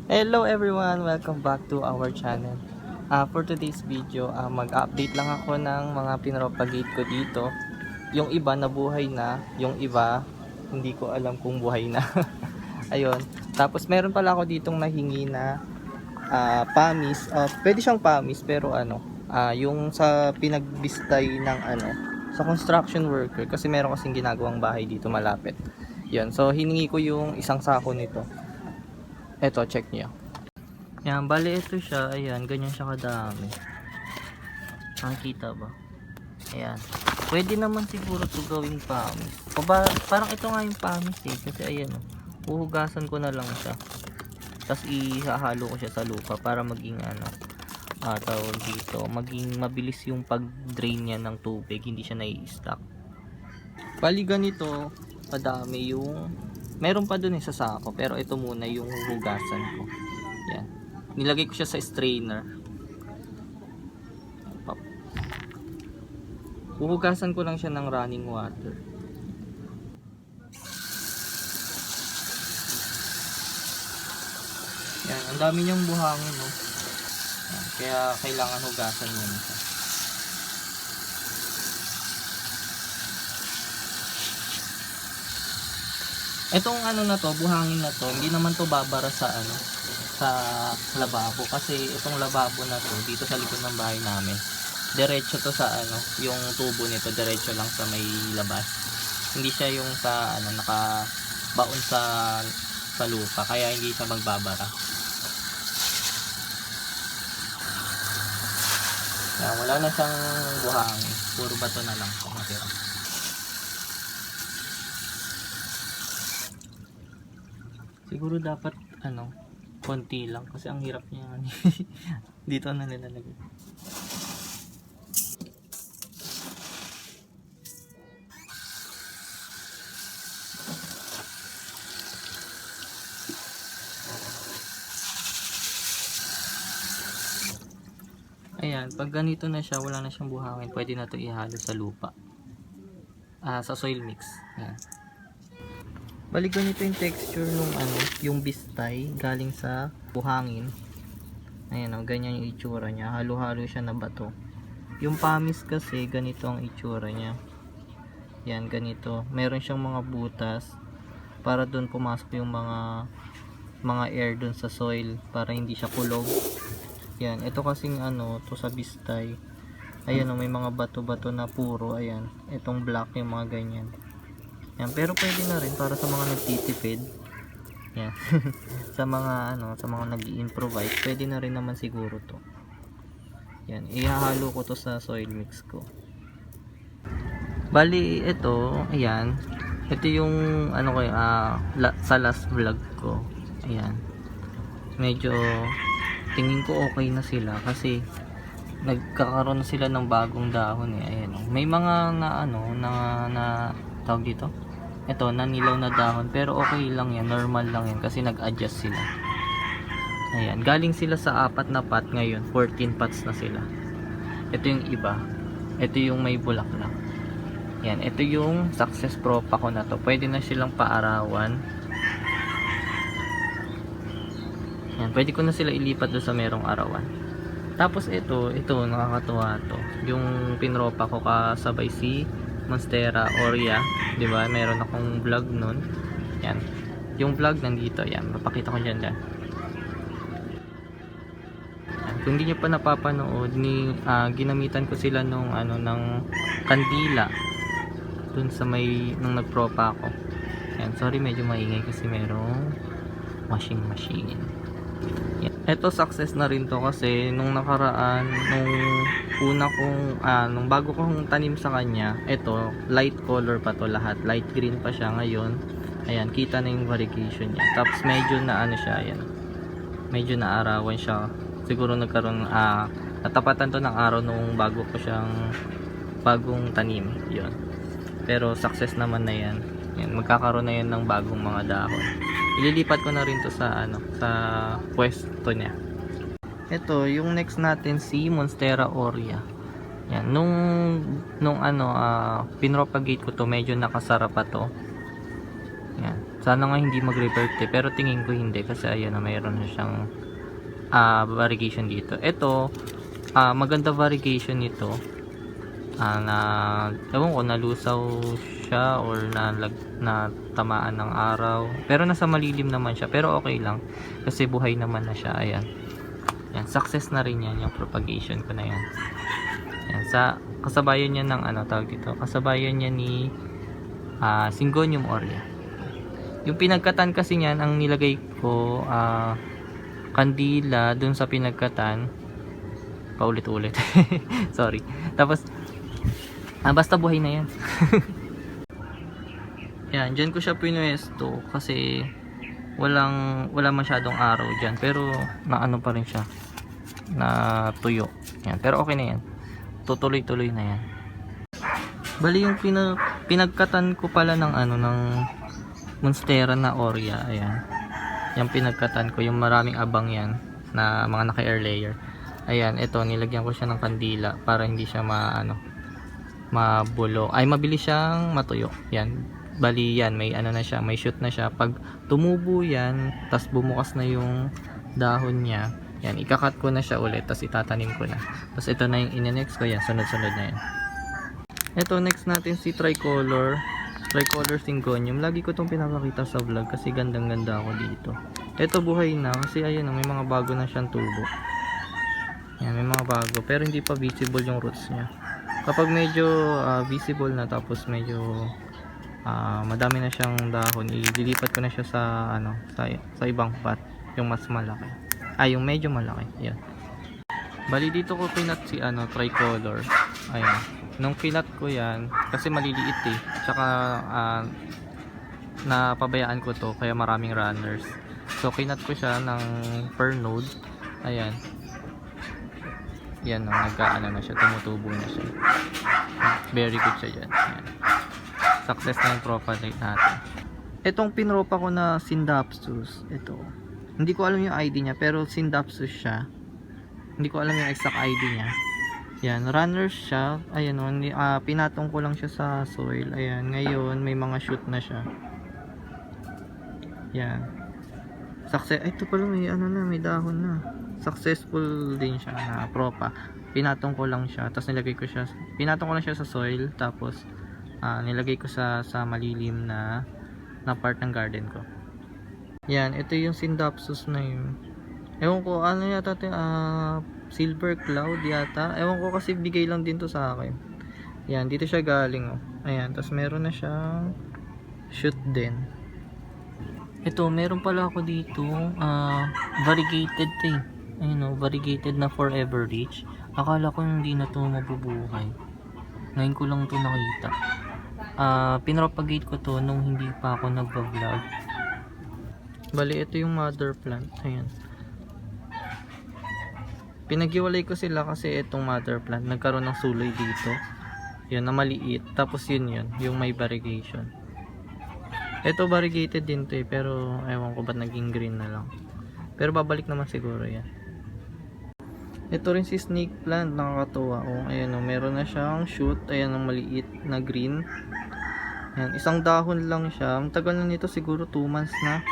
Hello everyone! Welcome back to our channel. For today's video, mag-update lang ako ng mga pinropagate ko dito. Yung iba nabuhay na, yung iba hindi ko alam kung buhay na. Ayun. Tapos meron pala ako ditong nahingi na pamis. Pwede siyang pamis pero yung sa pinagbistay ng sa construction worker kasi meron kasing ginagawang bahay dito malapit. Yun. So hiningi ko yung isang sako nito. Eto, check niyo. Yan, bali ito siya. Ayan, ganyan siya kadami. Nakikita ba? Ayan. Pwede naman siguro ito gawing pamis. O parang ito nga yung pamis eh. Kasi ayan o. Huhugasan ko na lang siya. Tapos ihahalo ko siya sa lupa para maging tawag dito. Maging mabilis yung pag-drain niya ng tubig. Hindi siya nai-stack. Bali ganito, kadami yung meron pa dun sa sako. Pero ito muna yung huhugasan ko. Yan. Nilagay ko siya sa strainer. Huhugasan ko lang siya ng running water. Yan, ang dami niyang buhangin, no? Yan, kaya kailangan hugasan mo na siya. Etong na to, buhangin na to, hindi naman to babara sa sa lababo kasi itong lababo na to dito sa likod ng bahay namin diretso to sa yung tubo nito diretso lang sa may labas, hindi siya yung sa nakabaon sa lupa kaya hindi siya magbabara. Yan, wala na siyang buhangin, puro bato na lang kung matira. Siguro dapat konti lang kasi ang hirap niya dito na nilalagay. Ayan, pag ganito na siya, wala na siyang buhangin, pwede na ito ihalo sa lupa. Sa soil mix. Ayan. Balik ganito yung texture nung yung bistay galing sa buhangin. Ayan ganyan yung itsura niya. Halo-halo siya na bato. Yung pamis kasi ganito ang itsura niya. Yan, ganito. Meron siyang mga butas para doon pumasok yung mga air doon sa soil para hindi siya kulog. Yan, ito kasing to sa bistay. Ayan may mga bato-bato na puro. Ayan, itong black yung mga ganyan. Yan, pero pwede na rin para sa mga nagtitipid. Yan. sa mga nag-i-improvise, pwede na rin naman siguro to. Yan, ihahalo ko to sa soil mix ko. Bali ito, ayan. Ito yung sa last vlog ko. Ayan. Medyo tingin ko okay na sila kasi nagkakaroon na sila ng bagong dahon eh. Ayan. May mga na tawag dito. Ito, nanilaw na dahon. Pero okay lang yan. Normal lang yan. Kasi nag-adjust sila. Ayan. Galing sila sa 4 na pot. Ngayon, 14 pots na sila. Ito yung iba. Ito yung may bulaklak. Yan. Ito yung success propa ko na to. Pwede na silang paarawan. Yan. Pwede ko na sila ilipat doon sa merong arawan. Tapos ito nakakatuwa to. Yung pinropa ko kasabay si Monstera Aurea, 'di ba? Meron akong vlog noon. Yan. Yung vlog nandito, yan. Mapakita ko diyan. Yan. Kung hindi niyo pa napapanood, ginamitan ko sila nung ng kandila dun sa may nung nagpropa ako. Yan, sorry medyo maingay kasi merong washing machine. Yan. Ito success na rin to kasi nung nakaraan, nung una kong nung bago kong tanim sa kanya, ito light color pa to lahat, light green pa siya. Ngayon ayan, kita na yung variegation niya. Tapos medyo na siya, ayan, medyo naarawan siya, siguro nagkaroon natapatan to ng araw nung bagong tanim yun. Pero success naman na yan. Yan, magkakaroon na yan ng bagong mga dahon. Ililipat ko na rin to sa sa pwesto niya. Ito, yung next natin si Monstera Aurea. Yan, nung pinropagate ko to, medyo nakasara pa to. Yan. Sana nga hindi mag-revert pero tingin ko hindi kasi ayan na mayroon na siyang variegation dito. Ito, maganda variegation nito. Na ewan ko, nalusaw siya or na tamaan ng araw. Pero nasa malilim naman siya. Pero okay lang kasi buhay naman na siya. Ayan. Yan, success na rin yan yung propagation ko na yan. Yan, sa kasabayan niya ng tawag dito. Kasabayan niya ni Syngonium aurea. Yung pinagkatan kasi niyan, ang nilagay ko kandila dun sa pinagkatan. Paulit-ulit. Sorry. Tapos basta buhay na yan. Yan, dyan ko siya pinuesto kasi wala masyadong araw dyan. Pero naano pa rin siya. Na tuyo. Yan, pero okay na yan. Tutuloy-tuloy na yan. Bali yung pinagkatan ko pala ng ng Monstera na aurea. Ayan. Yung pinagkatan ko, yung maraming abang yan na mga naka-air layer. Ayan, ito nilagyan ko siya ng kandila para hindi siya mabulo. Ay mabilis siyang matuyo. Yan. Bali yan, may na siya, may shoot na siya. Pag tumubo yan, tas bumukas na yung dahon niya, yan, ikakat ko na siya ulit, tas itatanim ko na. Tas ito na yung in-next ko, yan, sunod-sunod na yan. Ito, next natin si Tricolor Syngonium. Lagi ko itong pinapakita sa vlog kasi gandang-ganda ako dito. Ito buhay na kasi ayun, may mga bago na siyang tubo. Yan, may mga bago pero hindi pa visible yung roots niya. Kapag medyo visible na tapos medyo madami na siyang dahon, ililipat ko na siya sa sa ibang pot, yung mas malaki. Yung medyo malaki. Yan. Bali dito ko pinat si Tricolor. Ayan. Nung kinat ko yan, kasi maliliit tsaka napabayaan ko to kaya maraming runners. So kinat ko siya ng per node. Ayan. Yan, na siya, tumutubo na siya. Very good siya dyan. Ayan. Success na yung propagate natin. Itong pinropa ko na Scindapsus, ito. Hindi ko alam yung ID niya pero Scindapsus siya. Hindi ko alam yung exact ID niya. Yan, runners siya. Ayan o, pinatong ko lang siya sa soil. Ayan, ngayon may mga shoot na siya. Yan. Success, ito pala may may dahon na. Successful din siya na propa. Pinatong ko lang siya, tapos pinatong ko lang siya sa soil, tapos nilagay ko sa malilim na part ng garden ko. Yan, ito yung Scindapsus na yun. Ewan ko, yata Silver Cloud yata. Ewan ko kasi bigay lang din to sa akin. Yan, dito siya galing Ayan, tapos meron na siyang shoot din. Ito, meron pala ako dito variegated Ayun variegated na Forever Rich. Akala ko hindi na to mabubuhay. Ngayon ko lang to nakita. Pinropagate ko to nung hindi pa ako nagba-vlog. Bali, ito yung mother plant. Ayan. Pinaghiwalay ko sila kasi itong mother plant nagkaroon ng sulay dito. Yun na maliit. Tapos yun yung may variegation. Ito variegated din to pero ewan ko ba't naging green na lang. Pero babalik naman siguro yan. Ito rin si snake plant, nakakatuwa. Ayan meron na siyang shoot. Ayan ang maliit na green. Ayan, isang dahon lang siya. Ang tagal na nito, siguro 2 months na.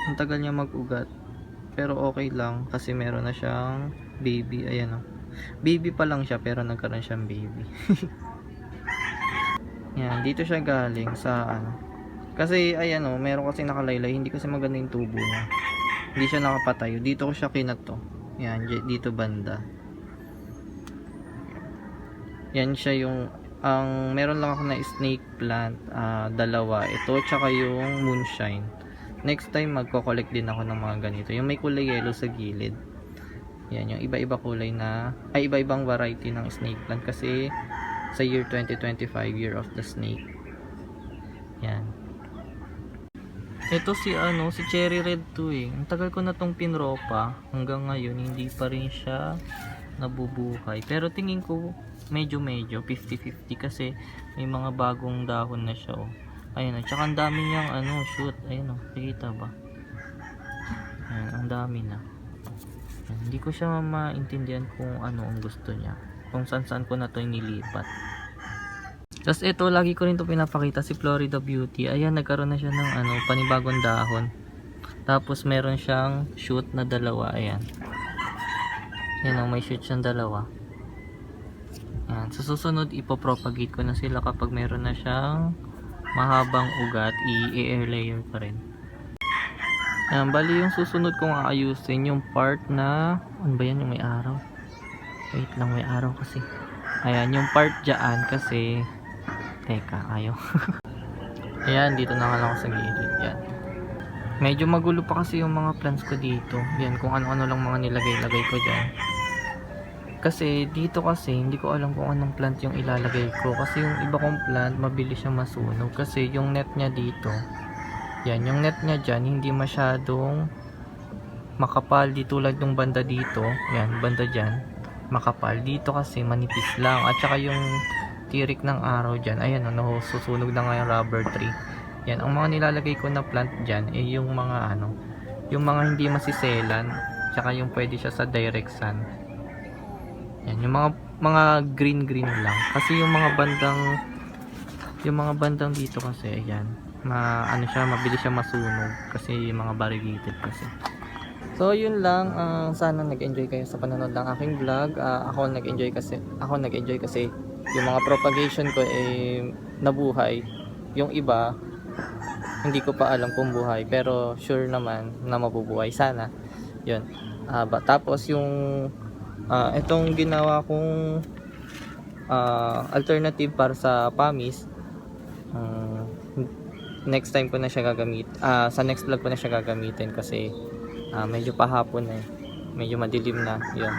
Ang tagal niya mag-ugat. Pero okay lang kasi meron na siyang baby. Ayan baby pa lang siya pero nagkaroon siyang baby. Yan, dito siya galing sa kasi ayan meron kasi nakalaylay, hindi kasi maganda yung tubo niya. Hindi siya nakapatayo. Dito ko siya kinat to. Yan, dito banda. Yan siya yung meron lang ako na snake plant, dalawa. Ito tsaka yung moonshine. Next time magko-collect din ako ng mga ganito. Yung may kulay yellow sa gilid. Yan, yung iba-iba kulay iba-ibang variety ng snake plant kasi sa year 2025, year of the snake. Yan. Ito si cherry red to Ang tagal ko na tong pinropa. Hanggang ngayon hindi pa rin siya nabubuhay. Pero tingin ko medyo 50-50 kasi may mga bagong dahon na siya Ayun tsaka ang dami niyang shoot. Ayun nakikita ba? Ayun, ang dami na. Hindi ko siya maintindihan kung ano ang gusto niya. Kung saan ko na to nilipat. Tapos ito, lagi ko rin to pinapakita, si Florida Beauty. Ayan, nagkaroon na siya ng panibagong dahon. Tapos meron siyang shoot na dalawa. Ayan. Yan, may shoot siyang dalawa. Ayan. Sa susunod, ipopropagate ko na sila kapag meron na siyang mahabang ugat, i-air layer pa rin. Ayan, bali yung susunod kong aayusin yung part na, ano ba yan, yung may araw? Wait lang, may araw kasi. Ayan, yung part dyan kasi, teka, ayaw. Ayan, dito na lang ako sa gilid. Yan. Medyo magulo pa kasi yung mga plants ko dito. Yan, kung ano-ano lang mga nilagay-lagay ko dyan. Kasi dito kasi hindi ko alam kung anong plant yung ilalagay ko. Kasi yung iba kong plant mabilis siya masunog. Kasi yung net niya dito, yan, yung net niya dyan hindi masyadong makapal. Di tulad yung banda dito. Yan, banda dyan makapal. Dito kasi manipis lang. At saka yung tirik ng araw dyan, ayan, susunog na nga yung rubber tree. Yan, ang mga nilalagay ko na plant dyan ay yung mga yung mga hindi masiselan, tsaka yung pwede siya sa direct sun. Yan, yung mga green lang. Kasi yung mga bandang dito kasi, ayan, siya, mabilis siya masunog kasi yung mga variegated kasi. So yun lang, sana nag-enjoy kayo sa panonood ng aking vlog. Ako nag-enjoy kasi yung mga propagation ko nabuhay. Yung iba hindi ko pa alam kung buhay, pero sure naman na mabubuhay sana. Yun. Tapos yung itong ginawa kong alternative para sa pamis, next time ko na siya sa next vlog ko na siya gagamitin kasi medyo pahapon na medyo madilim na. Yun.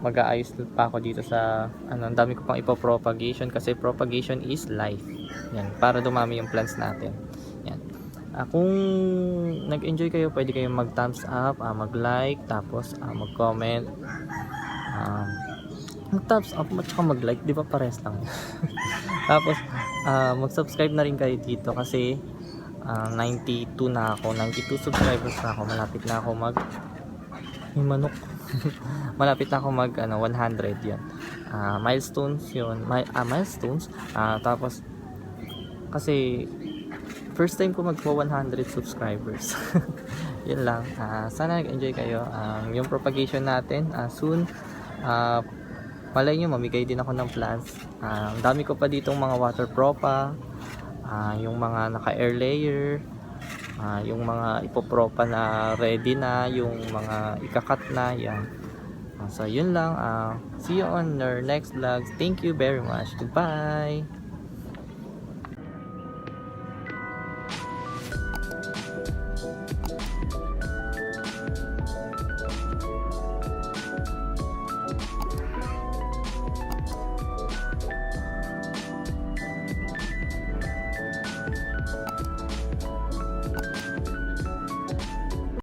Mag-aayos pa ako dito sa ang dami ko pang ipopropagation kasi propagation is life. Yan, para dumami yung plants natin. Yan. Kung nag-enjoy kayo, pwede kayong mag-thumbs up, mag-like, tapos mag-comment. Mag-thumbs up at saka mag-like, di ba pares lang. Tapos mag-subscribe na rin kayo dito kasi 92 na ako, 92 subscribers na ako, malapit na ako malapit na ako 100 yan. Milestones yun, milestones. Tapos kasi first time ko magpo 100 subscribers. Yun lang. Sana nag-enjoy kayo. Yung propagation natin soon, malay nyo mamigay din ako ng plants. Dami ko pa ditong mga water propa, yung mga naka air layer, yung mga ipopropa na ready na, yung mga ikakat na yan. So yun lang, see you on our next vlog. Thank you very much, goodbye.